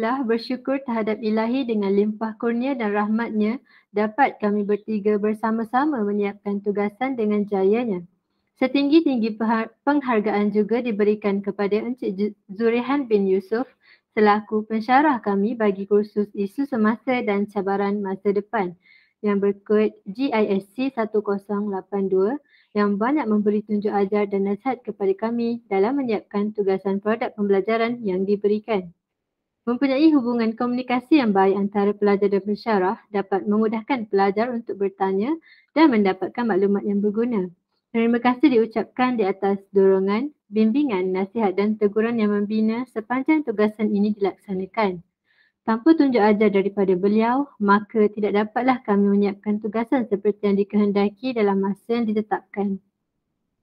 Alhamdulillah bersyukur terhadap Ilahi dengan limpah kurnia dan rahmatnya dapat kami bertiga bersama-sama menyiapkan tugasan dengan jayanya. Setinggi-tinggi penghargaan juga diberikan kepada Encik Zurihan bin Yusof selaku pensyarah kami bagi kursus isu semasa dan cabaran masa depan yang berkod GISC 1082 yang banyak memberi tunjuk ajar dan nasihat kepada kami dalam menyiapkan tugasan produk pembelajaran yang diberikan. Mempunyai hubungan komunikasi yang baik antara pelajar dan pensyarah dapat memudahkan pelajar untuk bertanya dan mendapatkan maklumat yang berguna. Terima kasih diucapkan di atas dorongan, bimbingan, nasihat dan teguran yang membina sepanjang tugasan ini dilaksanakan. Tanpa tunjuk ajar daripada beliau, maka tidak dapatlah kami menyiapkan tugasan seperti yang dikehendaki dalam masa yang ditetapkan.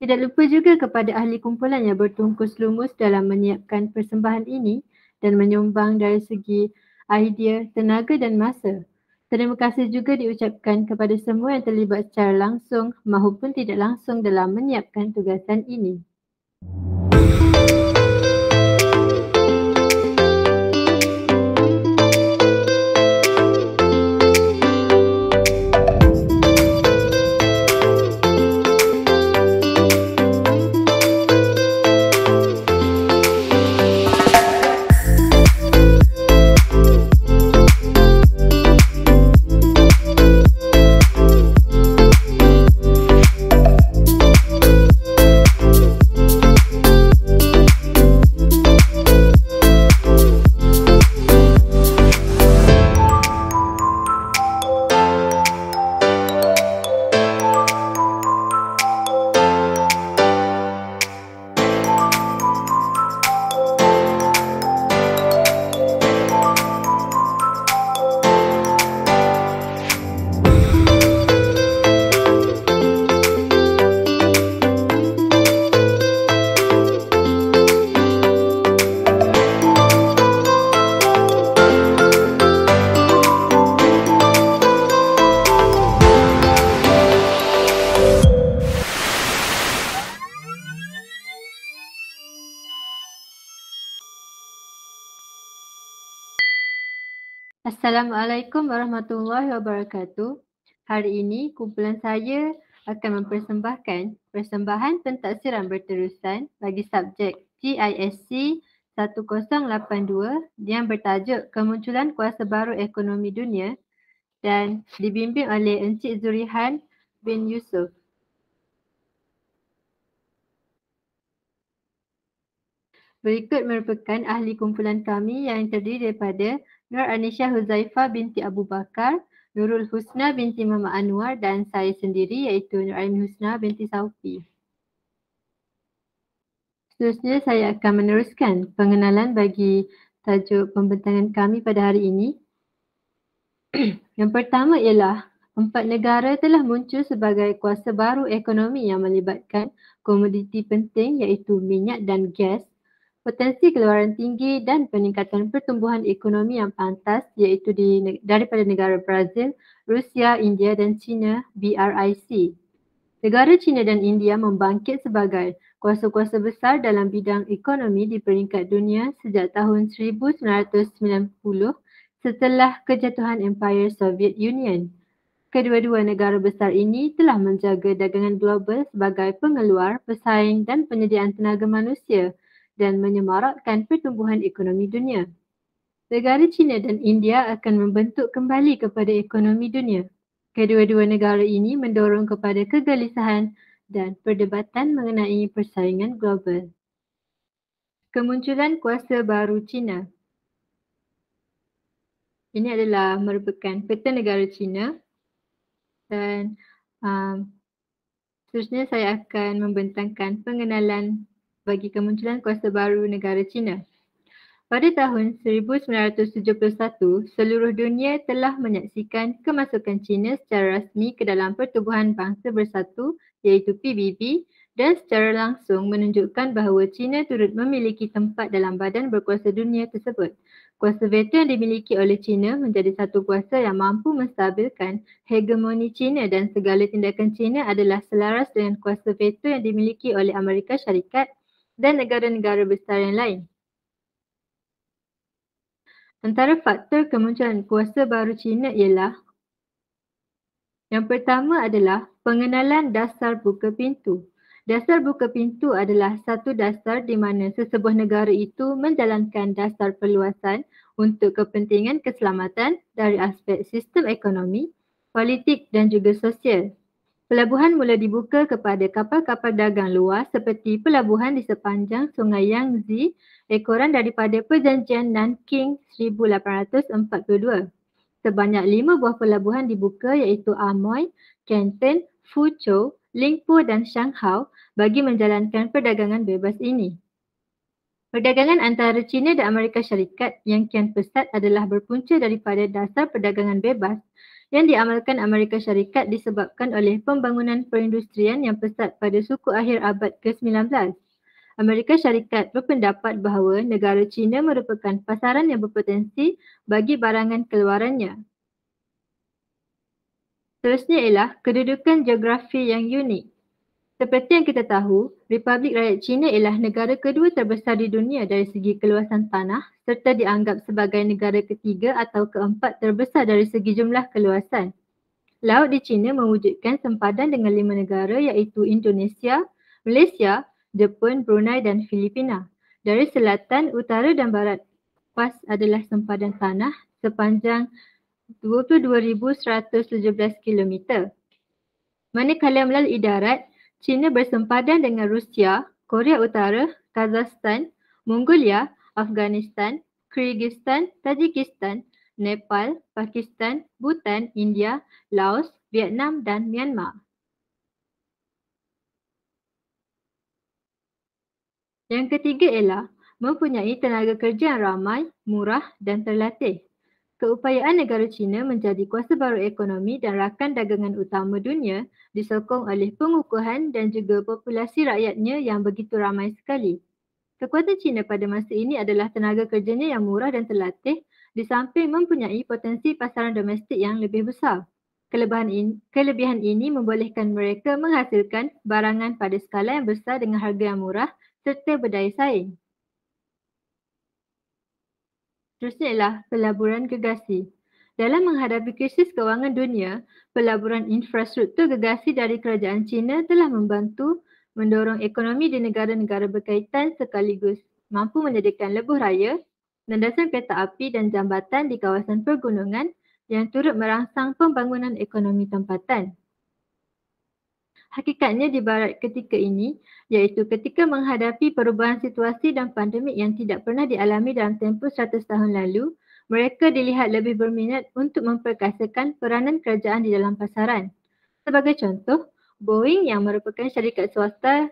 Tidak lupa juga kepada ahli kumpulan yang bertungkus lumus dalam menyiapkan persembahan ini dan menyumbang dari segi idea, tenaga dan masa. Terima kasih juga diucapkan kepada semua yang terlibat secara langsung maupun tidak langsung dalam menyiapkan tugasan ini. Assalamualaikum warahmatullahi wabarakatuh. Hari ini kumpulan saya akan mempersembahkan persembahan pentaksiran berterusan bagi subjek GISC 1082 yang bertajuk Kemunculan Kuasa Baru Ekonomi Dunia dan dibimbing oleh Encik Zurihan bin Yusof. Berikut merupakan ahli kumpulan kami yang terdiri daripada Nur Anisha Huzaifah binti Abu Bakar, Nurul Husna binti Mama Anwar dan saya sendiri iaitu Nur Ain Husna binti Saufi. Seterusnya saya akan meneruskan pengenalan bagi tajuk pembentangan kami pada hari ini. Yang pertama ialah 4 negara telah muncul sebagai kuasa baru ekonomi yang melibatkan komoditi penting iaitu minyak dan gas, potensi keluaran tinggi dan peningkatan pertumbuhan ekonomi yang pantas iaitu daripada negara Brazil, Rusia, India dan China BRIC. Negara China dan India membangkit sebagai kuasa-kuasa besar dalam bidang ekonomi di peringkat dunia sejak tahun 1990 setelah kejatuhan Empire Soviet Union. Kedua-dua negara besar ini telah menjaga dagangan global sebagai pengeluar, pesaing dan penyediaan tenaga manusia dan menyemarakkan pertumbuhan ekonomi dunia. Negara China dan India akan membentuk kembali kepada ekonomi dunia. Kedua-dua negara ini mendorong kepada kegelisahan dan perdebatan mengenai persaingan global. Kemunculan kuasa baru China. Ini adalah merupakan peta negara China dan seterusnya saya akan membentangkan pengenalan bagi kemunculan kuasa baru negara China. Pada tahun 1971, seluruh dunia telah menyaksikan kemasukan China secara rasmi ke dalam Pertubuhan Bangsa Bersatu iaitu PBB dan secara langsung menunjukkan bahawa China turut memiliki tempat dalam badan berkuasa dunia tersebut. Kuasa veto yang dimiliki oleh China menjadi satu kuasa yang mampu menstabilkan hegemoni China dan segala tindakan China adalah selaras dengan kuasa veto yang dimiliki oleh Amerika Syarikat dan negara-negara besar yang lain. Antara faktor kemunculan kuasa baru China ialah yang pertama adalah pengenalan dasar buka pintu. Dasar buka pintu adalah satu dasar di mana sesebuah negara itu menjalankan dasar perluasan untuk kepentingan keselamatan dari aspek sistem ekonomi, politik dan juga sosial. Pelabuhan mula dibuka kepada kapal-kapal dagang luar seperti pelabuhan di sepanjang Sungai Yangtze, ekoran daripada Perjanjian Nanking 1842. Sebanyak 5 buah pelabuhan dibuka iaitu Amoy, Canton, Fuzhou, Ningbo dan Shanghai bagi menjalankan perdagangan bebas ini. Perdagangan antara China dan Amerika Syarikat yang kian pesat adalah berpunca daripada dasar perdagangan bebas yang diamalkan Amerika Syarikat disebabkan oleh pembangunan perindustrian yang pesat pada suku akhir abad ke-19. Amerika Syarikat berpendapat bahawa negara China merupakan pasaran yang berpotensi bagi barangan keluarannya. Seterusnya ialah kedudukan geografi yang unik. Seperti yang kita tahu, Republik Rakyat China ialah negara kedua terbesar di dunia dari segi keluasan tanah serta dianggap sebagai negara ketiga atau keempat terbesar dari segi jumlah keluasan. Laut di China mewujudkan sempadan dengan 5 negara iaitu Indonesia, Malaysia, Jepun, Brunei dan Filipina. Dari selatan, utara dan barat pas adalah sempadan tanah sepanjang 22,117 kilometer. Manakala melalui darat, China bersempadan dengan Rusia, Korea Utara, Kazakhstan, Mongolia, Afghanistan, Kyrgyzstan, Tajikistan, Nepal, Pakistan, Bhutan, India, Laos, Vietnam dan Myanmar. Yang ketiga ialah mempunyai tenaga kerja yang ramai, murah dan terlatih. Keupayaan negara China menjadi kuasa baru ekonomi dan rakan dagangan utama dunia disokong oleh pengukuhan dan juga populasi rakyatnya yang begitu ramai sekali. Kekuatan China pada masa ini adalah tenaga kerjanya yang murah dan terlatih di samping mempunyai potensi pasaran domestik yang lebih besar. Kelebihan ini membolehkan mereka menghasilkan barangan pada skala yang besar dengan harga yang murah serta berdaya saing. Seterusnya ialah pelaburan gergasi. Dalam menghadapi krisis kewangan dunia, pelaburan infrastruktur gergasi dari kerajaan China telah membantu mendorong ekonomi di negara-negara berkaitan sekaligus mampu menyediakan lebuh raya, landasan kereta api dan jambatan di kawasan pergunungan yang turut merangsang pembangunan ekonomi tempatan. Hakikatnya di barat ketika ini, iaitu ketika menghadapi perubahan situasi dan pandemik yang tidak pernah dialami dalam tempoh 100 tahun lalu, mereka dilihat lebih berminat untuk memperkasakan peranan kerajaan di dalam pasaran. Sebagai contoh, Boeing yang merupakan syarikat swasta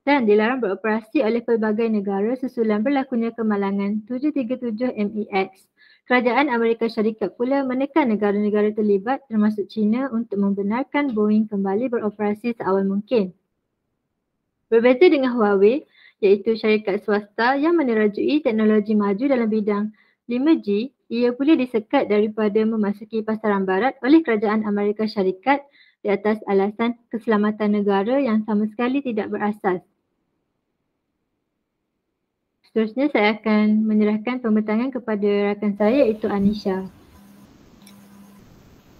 dan dilarang beroperasi oleh pelbagai negara sesulan berlakunya kemalangan 737 MAX. Kerajaan Amerika Syarikat pula menekan negara-negara terlibat termasuk China untuk membenarkan Boeing kembali beroperasi seawal mungkin. Berbeza dengan Huawei, iaitu syarikat swasta yang menerajui teknologi maju dalam bidang 5G, ia pula disekat daripada memasuki pasaran barat oleh kerajaan Amerika Syarikat di atas alasan keselamatan negara yang sama sekali tidak berasas. Seterusnya saya akan menyerahkan pembentangan kepada rakan saya iaitu Anisha.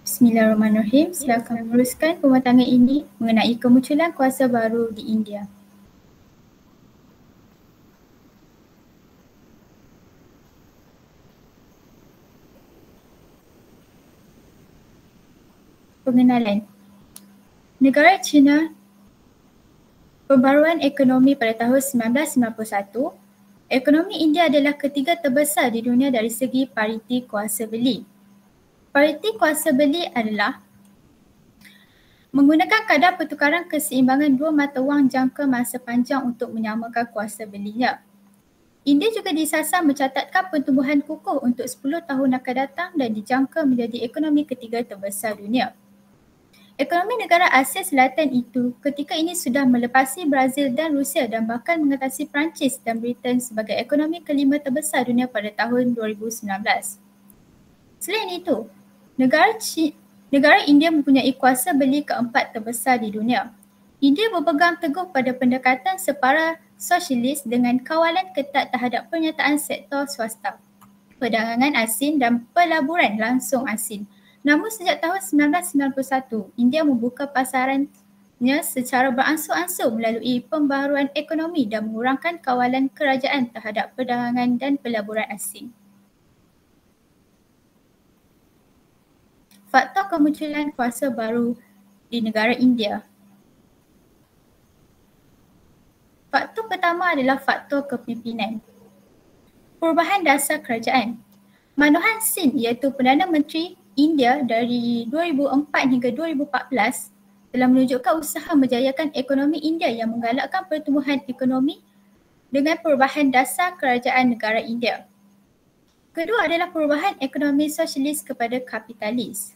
Bismillahirrahmanirrahim. Saya akan meneruskan pembentangan ini mengenai kemunculan kuasa baru di India. Pengenalan. Negara China, pembaruan ekonomi pada tahun 1991, ekonomi India adalah ketiga terbesar di dunia dari segi pariti kuasa beli. Pariti kuasa beli adalah menggunakan kadar pertukaran keseimbangan dua mata wang jangka masa panjang untuk menyamakan kuasa belinya. India juga disasar mencatatkan pertumbuhan kukuh untuk 10 tahun akan datang dan dijangka menjadi ekonomi ketiga terbesar dunia. Ekonomi negara Asia Selatan itu ketika ini sudah melepasi Brazil dan Rusia dan bahkan mengatasi Perancis dan Britain sebagai ekonomi kelima terbesar dunia pada tahun 2019. Selain itu, negara India mempunyai kuasa beli keempat terbesar di dunia. India berpegang teguh pada pendekatan separa sosialis dengan kawalan ketat terhadap pernyataan sektor swasta. perdagangan asing dan pelaburan langsung asing. Namun sejak tahun 1991, India membuka pasarannya secara beransur-ansur melalui pembaharuan ekonomi dan mengurangkan kawalan kerajaan terhadap perdagangan dan pelaburan asing. Faktor kemunculan kuasa baru di negara India. Faktor pertama adalah faktor kepimpinan. Perubahan dasar kerajaan. Manmohan Singh iaitu Perdana Menteri India dari 2004 hingga 2014 telah menunjukkan usaha menjayakan ekonomi India yang menggalakkan pertumbuhan ekonomi dengan perubahan dasar kerajaan negara India. Kedua adalah perubahan ekonomi sosialis kepada kapitalis.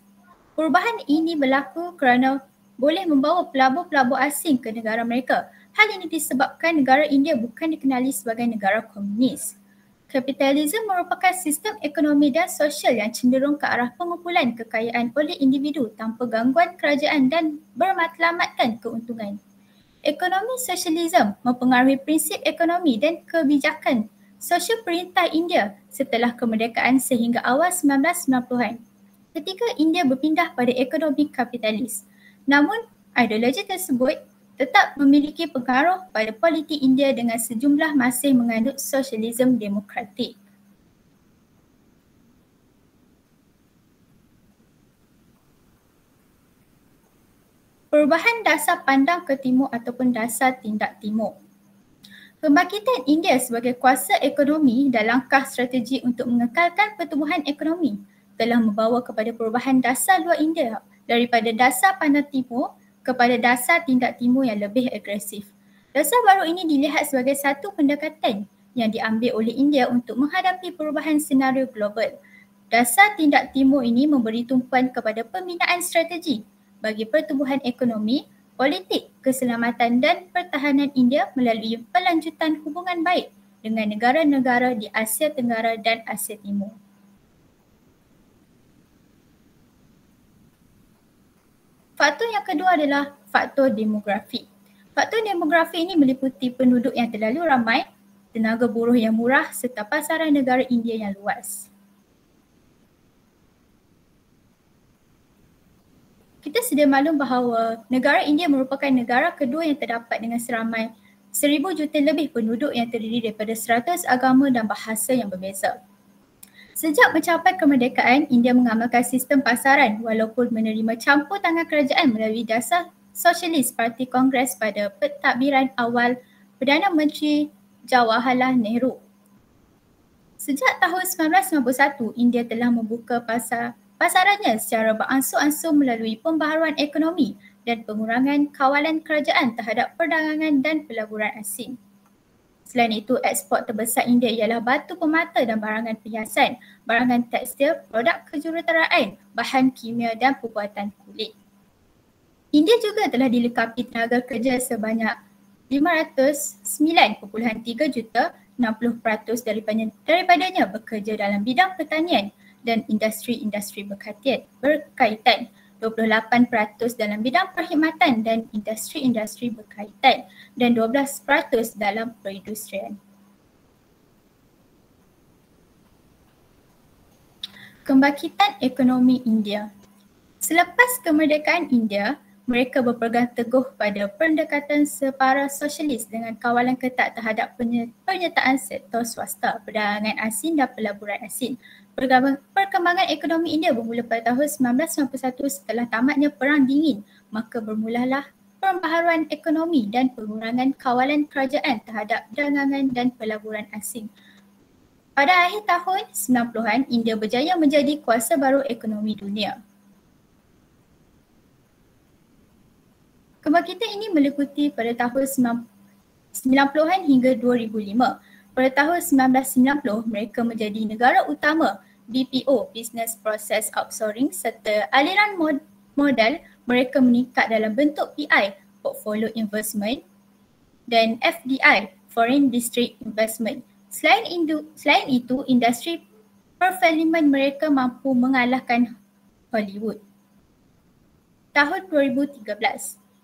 Perubahan ini berlaku kerana boleh membawa pelabur-pelabur asing ke negara mereka. Hal ini disebabkan negara India bukan dikenali sebagai negara komunis. Kapitalisme merupakan sistem ekonomi dan sosial yang cenderung ke arah pengumpulan kekayaan oleh individu tanpa gangguan kerajaan dan bermatlamatkan keuntungan. Ekonomi sosialisme mempengaruhi prinsip ekonomi dan kebijakan sosial perintah India setelah kemerdekaan sehingga awal 1990-an. Ketika India berpindah pada ekonomi kapitalis. Namun, ideologi tersebut tetap memiliki pengaruh pada politik India dengan sejumlah masih menganut sosialisme demokratik. Perubahan dasar pandang ke timur ataupun dasar tindak timur. Kebangkitan India sebagai kuasa ekonomi dan langkah strategi untuk mengekalkan pertumbuhan ekonomi telah membawa kepada perubahan dasar luar India daripada dasar pandang timur kepada dasar tindak timur yang lebih agresif. Dasar baru ini dilihat sebagai satu pendekatan yang diambil oleh India untuk menghadapi perubahan senario global. Dasar tindak timur ini memberi tumpuan kepada pembinaan strategi bagi pertumbuhan ekonomi, politik, keselamatan dan pertahanan India melalui pelanjutan hubungan baik dengan negara-negara di Asia Tenggara dan Asia Timur. Faktor yang kedua adalah faktor demografi. Faktor demografi ini meliputi penduduk yang terlalu ramai, tenaga buruh yang murah serta pasaran negara India yang luas. Kita sedia maklum bahawa negara India merupakan negara kedua yang terdapat dengan seramai 1,000 juta lebih penduduk yang terdiri daripada 100 agama dan bahasa yang berbeza. Sejak mencapai kemerdekaan, India mengamalkan sistem pasaran walaupun menerima campur tangan kerajaan melalui dasar Sosialis Parti Kongres pada pentadbiran awal Perdana Menteri Jawaharlal Nehru. Sejak tahun 1991, India telah membuka pasarannya secara beransur-ansur melalui pembaharuan ekonomi dan pengurangan kawalan kerajaan terhadap perdagangan dan pelaburan asing. Selain itu, ekspor terbesar India ialah batu permata dan barangan perhiasan, barangan tekstil, produk kejuruteraan, bahan kimia dan pembuatan kulit. India juga telah dilengkapi tenaga kerja sebanyak 509.3 juta, 60% daripadanya bekerja dalam bidang pertanian dan industri-industri berkaitan. 28% dalam bidang perkhidmatan dan industri-industri berkaitan dan 12% dalam perindustrian. Kebangkitan ekonomi India. Selepas kemerdekaan India, mereka berpegang teguh pada pendekatan separa sosialis dengan kawalan ketat terhadap penyertaan sektor swasta, perdagangan asing dan pelaburan asing. Perkembangan ekonomi India bermula pada tahun 1991 setelah tamatnya Perang Dingin, maka bermulalah pembaharuan ekonomi dan pengurangan kawalan kerajaan terhadap dagangan dan pelaburan asing. Pada akhir tahun 90-an, India berjaya menjadi kuasa baru ekonomi dunia. Kebangkitan ini meliputi pada tahun 90-an hingga 2005. Pada tahun 1990, mereka menjadi negara utama BPO, Business Process Outsourcing, serta aliran modal mereka meningkat dalam bentuk PI, Portfolio Investment, dan FDI, Foreign Direct Investment. Selain itu, industri perfilman mereka mampu mengalahkan Hollywood. Tahun 2013,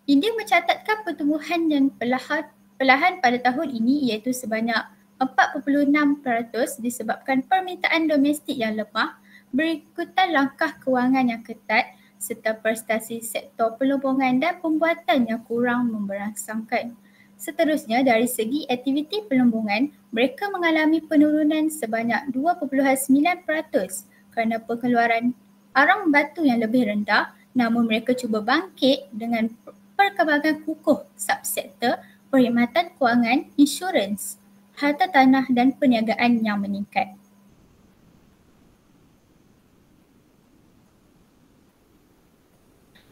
India mencatatkan pertumbuhan yang perlahan pada tahun ini iaitu sebanyak 4.6% disebabkan permintaan domestik yang lemah, berikutan langkah kewangan yang ketat serta prestasi sektor pelombongan dan pembuatan yang kurang memberangsangkan. Seterusnya, dari segi aktiviti pelombongan, mereka mengalami penurunan sebanyak 2.9% kerana pengeluaran arang batu yang lebih rendah, namun mereka cuba bangkit dengan perkembangan kukuh subsektor perkhidmatan kewangan, insurans, harta tanah dan perniagaan yang meningkat.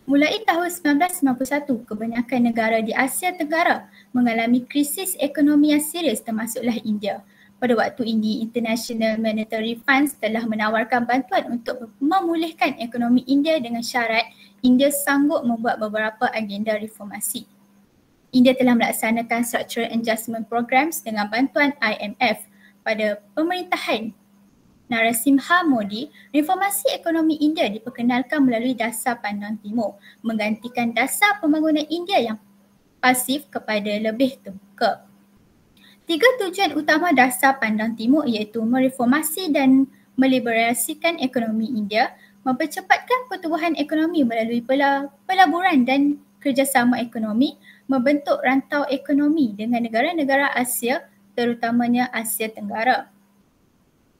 Mulai tahun 1991, kebanyakan negara di Asia Tenggara mengalami krisis ekonomi yang serius termasuklah India. Pada waktu ini, International Monetary Fund telah menawarkan bantuan untuk memulihkan ekonomi India dengan syarat India sanggup membuat beberapa agenda reformasi. India telah melaksanakan Structural Adjustment Programs dengan bantuan IMF. Pada pemerintahan Narasimha Modi, reformasi ekonomi India diperkenalkan melalui Dasar Pandang Timur, menggantikan dasar pembangunan India yang pasif kepada lebih terbuka. 3 tujuan utama Dasar Pandang Timur iaitu mereformasi dan meliberalisasikan ekonomi India, mempercepatkan pertumbuhan ekonomi melalui pelaburan dan kerjasama ekonomi, membentuk rantau ekonomi dengan negara-negara Asia, terutamanya Asia Tenggara.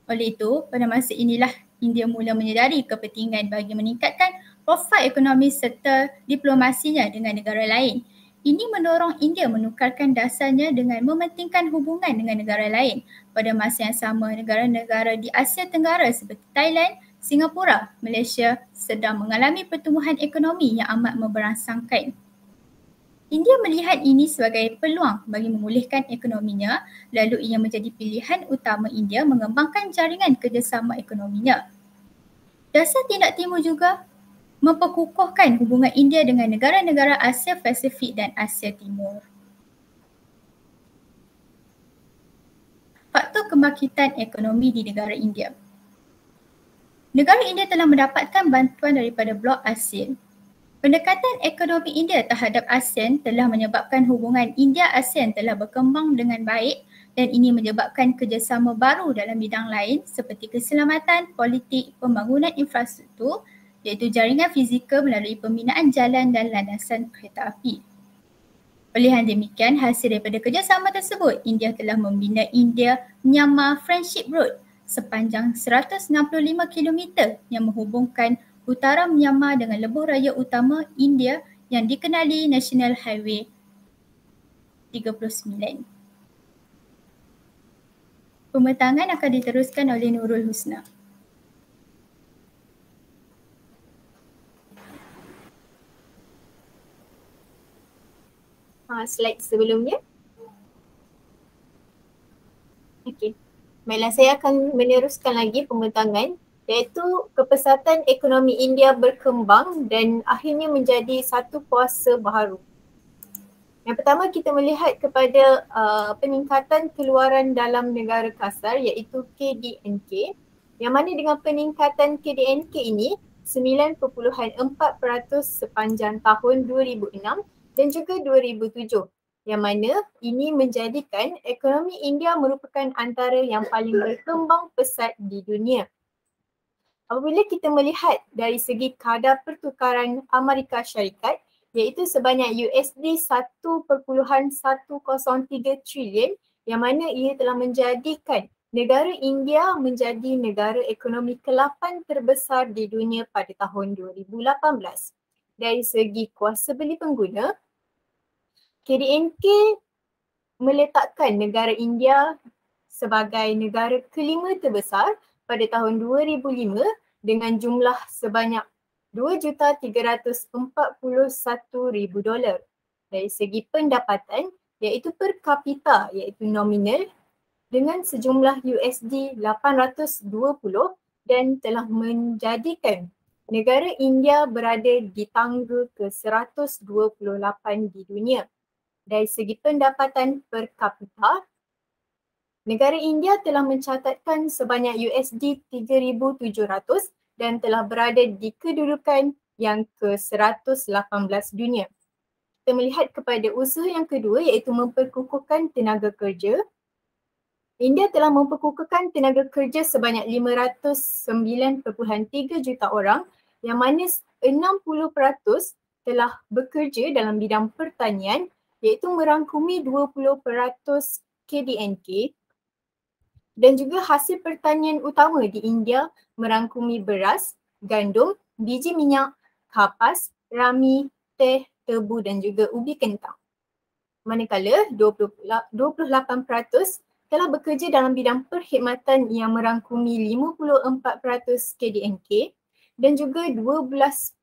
Oleh itu, pada masa inilah India mula menyedari kepentingan bagi meningkatkan profil ekonomi serta diplomasinya dengan negara lain. Ini mendorong India menukarkan dasarnya dengan mementingkan hubungan dengan negara lain. Pada masa yang sama, negara-negara di Asia Tenggara seperti Thailand, Singapura, Malaysia sedang mengalami pertumbuhan ekonomi yang amat memberangsangkan. India melihat ini sebagai peluang bagi memulihkan ekonominya, lalu ia menjadi pilihan utama India mengembangkan jaringan kerjasama ekonominya. Dasar Tindak Timur juga memperkukuhkan hubungan India dengan negara-negara Asia Pasifik dan Asia Timur. Faktor kebangkitan ekonomi di negara India. Negara India telah mendapatkan bantuan daripada blok ASEAN. Pendekatan ekonomi India terhadap ASEAN telah menyebabkan hubungan India-ASEAN telah berkembang dengan baik dan ini menyebabkan kerjasama baru dalam bidang lain seperti keselamatan, politik, pembangunan infrastruktur iaitu jaringan fizikal melalui pembinaan jalan dan landasan kereta api. Oleh demikian, hasil daripada kerjasama tersebut, India telah membina India-Myanmar Friendship Road sepanjang 165 km yang menghubungkan utara Myanmar dengan lebuh raya utama India yang dikenali National Highway 39. Pembentangan akan diteruskan oleh Nurul Husna. Slide sebelumnya. Okey. Baiklah, saya akan meneruskan lagi pembentangan iaitu kepesatan ekonomi India berkembang dan akhirnya menjadi satu kuasa baharu. Yang pertama kita melihat kepada peningkatan keluaran dalam negara kasar iaitu KDNK, yang mana dengan peningkatan KDNK ini 9.4% sepanjang tahun 2006 dan juga 2007, yang mana ini menjadikan ekonomi India merupakan antara yang paling berkembang pesat di dunia. Apabila kita melihat dari segi kadar pertukaran Amerika Syarikat iaitu sebanyak USD 1.103 trilion, yang mana ia telah menjadikan negara India menjadi negara ekonomi ke-8 terbesar di dunia pada tahun 2018. Dari segi kuasa beli pengguna, KDNK meletakkan negara India sebagai negara kelima terbesar pada tahun 2005 dengan jumlah sebanyak $2,341,000. Dari segi pendapatan iaitu per kapita iaitu nominal dengan sejumlah USD 820 dan telah menjadikan negara India berada di tangga ke-128 di dunia. Dari segi pendapatan per kapita, negara India telah mencatatkan sebanyak USD 3,700 dan telah berada di kedudukan yang ke-118 dunia. Kita melihat kepada usaha yang kedua iaitu memperkukuhkan tenaga kerja. India telah memperkukuhkan tenaga kerja sebanyak 509.3 juta orang yang mana 60% telah bekerja dalam bidang pertanian iaitu merangkumi 20% KDNK dan juga hasil pertanian utama di India merangkumi beras, gandum, biji minyak, kapas, rami, teh, tebu dan juga ubi kentang. Manakala 28% telah bekerja dalam bidang perkhidmatan yang merangkumi 54% KDNK dan juga 12%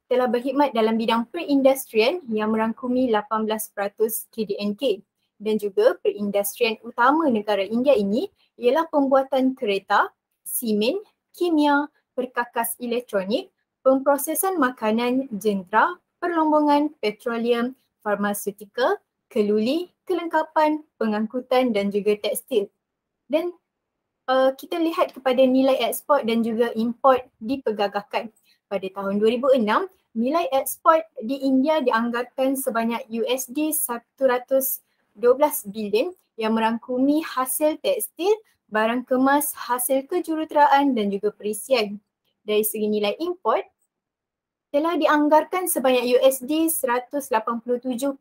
telah berkhidmat dalam bidang perindustrian yang merangkumi 18% KDNK. Dan juga perindustrian utama negara India ini ialah pembuatan kereta, simen, kimia, perkakas elektronik, pemprosesan makanan, jentera, perlombongan, petroleum, farmaseutika, keluli, kelengkapan, pengangkutan dan juga tekstil. Dan kita lihat kepada nilai ekspor dan juga import dipergagahkan. Pada tahun 2006, nilai ekspor di India dianggarkan sebanyak USD 112 bilion yang merangkumi hasil tekstil, barang kemas, hasil kejuruteraan dan juga perisian. Dari segi nilai import, telah dianggarkan sebanyak USD 187.9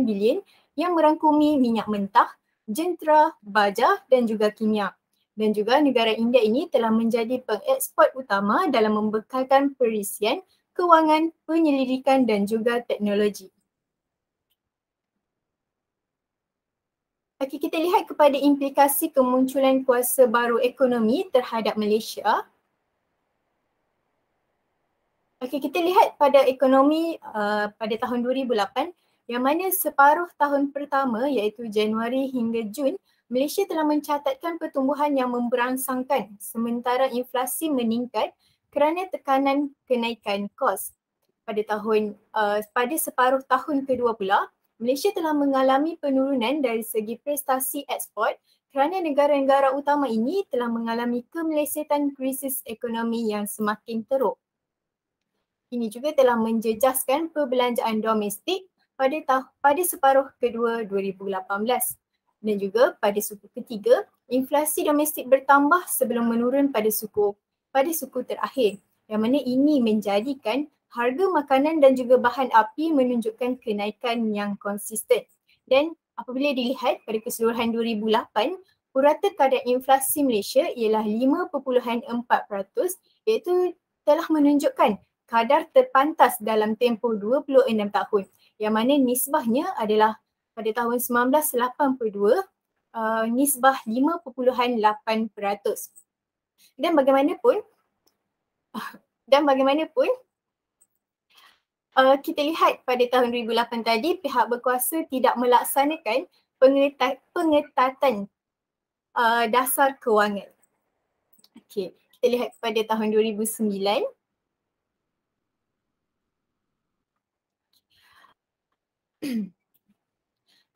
bilion yang merangkumi minyak mentah, jentera, baja dan juga kimia. Dan juga negara India ini telah menjadi pengeksport utama dalam membekalkan perisian, kewangan, penyelidikan dan juga teknologi. Okey, kita lihat kepada implikasi kemunculan kuasa baru ekonomi terhadap Malaysia. Okey, kita lihat pada ekonomi pada tahun 2008 yang mana separuh tahun pertama iaitu Januari hingga Jun, Malaysia telah mencatatkan pertumbuhan yang memberangsangkan sementara inflasi meningkat kerana tekanan kenaikan kos. Pada separuh tahun kedua pula, Malaysia telah mengalami penurunan dari segi prestasi ekspor kerana negara-negara utama ini telah mengalami kemelesetan krisis ekonomi yang semakin teruk. Ini juga telah menjejaskan perbelanjaan domestik pada separuh kedua 2018. Dan juga pada suku ketiga, inflasi domestik bertambah sebelum menurun pada suku terakhir. Yang mana ini menjadikan harga makanan dan juga bahan api menunjukkan kenaikan yang konsisten. Dan apabila dilihat pada keseluruhan 2008, purata kadar inflasi Malaysia ialah 5.4% iaitu telah menunjukkan kadar terpantas dalam tempoh 26 tahun yang mana nisbahnya adalah pada tahun 1982 nisbah 5.8%. Dan bagaimanapun kita lihat pada tahun 2008 tadi pihak berkuasa tidak melaksanakan pengetatan dasar kewangan. Okey, kita lihat pada tahun 2009.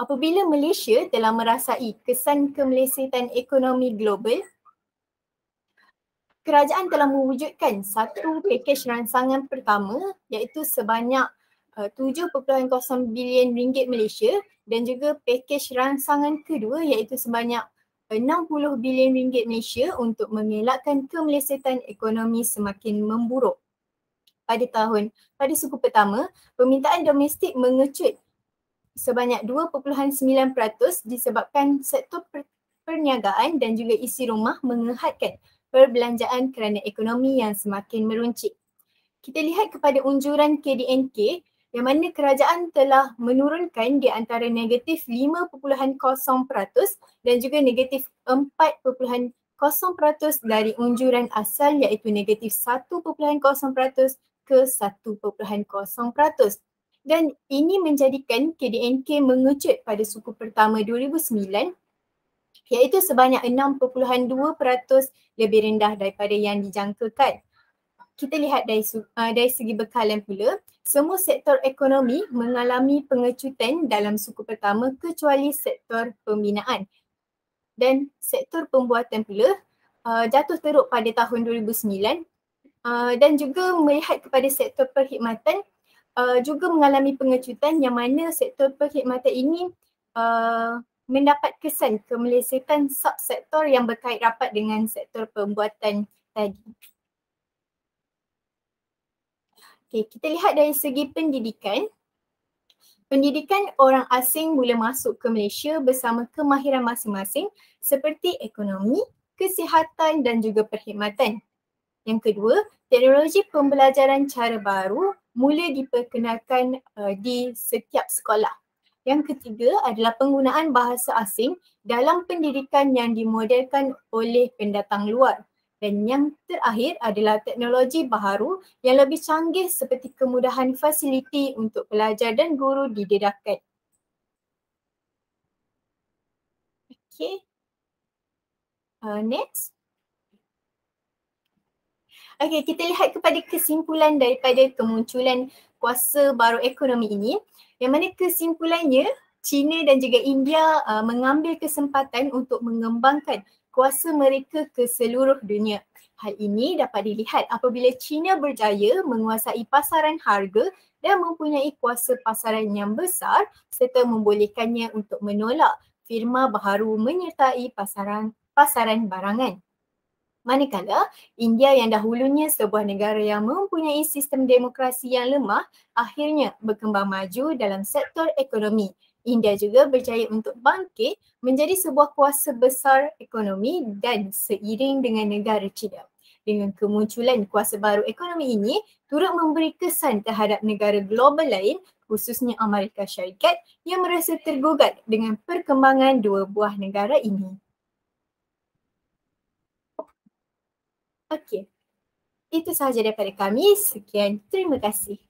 Apabila Malaysia telah merasai kesan kemelesetan ekonomi global, kerajaan telah mewujudkan satu pakej rangsangan pertama iaitu sebanyak 7.0 bilion ringgit Malaysia dan juga pakej rangsangan kedua iaitu sebanyak 60 bilion ringgit Malaysia untuk mengelakkan kemelesetan ekonomi semakin memburuk. Pada suku pertama, permintaan domestik mengecut sebanyak 2.9% disebabkan sektor perniagaan dan juga isi rumah mengehatkan perbelanjaan kerana ekonomi yang semakin meruncit. Kita lihat kepada unjuran KDNK yang mana kerajaan telah menurunkan di antara negatif 5.0% dan juga negatif 4.0% dari unjuran asal iaitu negatif 1.0% ke 1.0%. Dan ini menjadikan KDNK mengecut pada suku pertama 2009 iaitu sebanyak 6.2% lebih rendah daripada yang dijangkakan. Kita lihat dari segi bekalan pula, semua sektor ekonomi mengalami pengecutan dalam suku pertama kecuali sektor pembinaan. Dan sektor pembuatan pula jatuh teruk pada tahun 2009 dan juga melihat kepada sektor perkhidmatan juga mengalami pengecutan yang mana sektor perkhidmatan ini mendapat kesan kemelesetan subsektor yang berkait rapat dengan sektor pembuatan tadi. Okay, kita lihat dari segi pendidikan. Pendidikan orang asing mula masuk ke Malaysia bersama kemahiran masing-masing seperti ekonomi, kesihatan dan juga perkhidmatan. Yang kedua, teknologi pembelajaran cara baru mula diperkenalkan di setiap sekolah. Yang ketiga adalah penggunaan bahasa asing dalam pendidikan yang dimodelkan oleh pendatang luar. Dan yang terakhir adalah teknologi baharu yang lebih canggih seperti kemudahan fasiliti untuk pelajar dan guru didedahkan. Okay. Next. Okay, kita lihat kepada kesimpulan daripada kemunculan kuasa baru ekonomi ini. Yang mana kesimpulannya, China dan juga India mengambil kesempatan untuk mengembangkan kuasa mereka ke seluruh dunia. Hal ini dapat dilihat apabila China berjaya menguasai pasaran harga dan mempunyai kuasa pasaran yang besar serta membolehkannya untuk menolak firma baharu menyertai pasaran barangan. Manakala India yang dahulunya sebuah negara yang mempunyai sistem demokrasi yang lemah akhirnya berkembang maju dalam sektor ekonomi. India juga berjaya untuk bangkit menjadi sebuah kuasa besar ekonomi dan seiring dengan negara China. Dengan kemunculan kuasa baru ekonomi ini turut memberi kesan terhadap negara global lain khususnya Amerika Syarikat yang merasa tergugat dengan perkembangan dua buah negara ini. Okey, itu sahaja daripada kami. Sekian, terima kasih.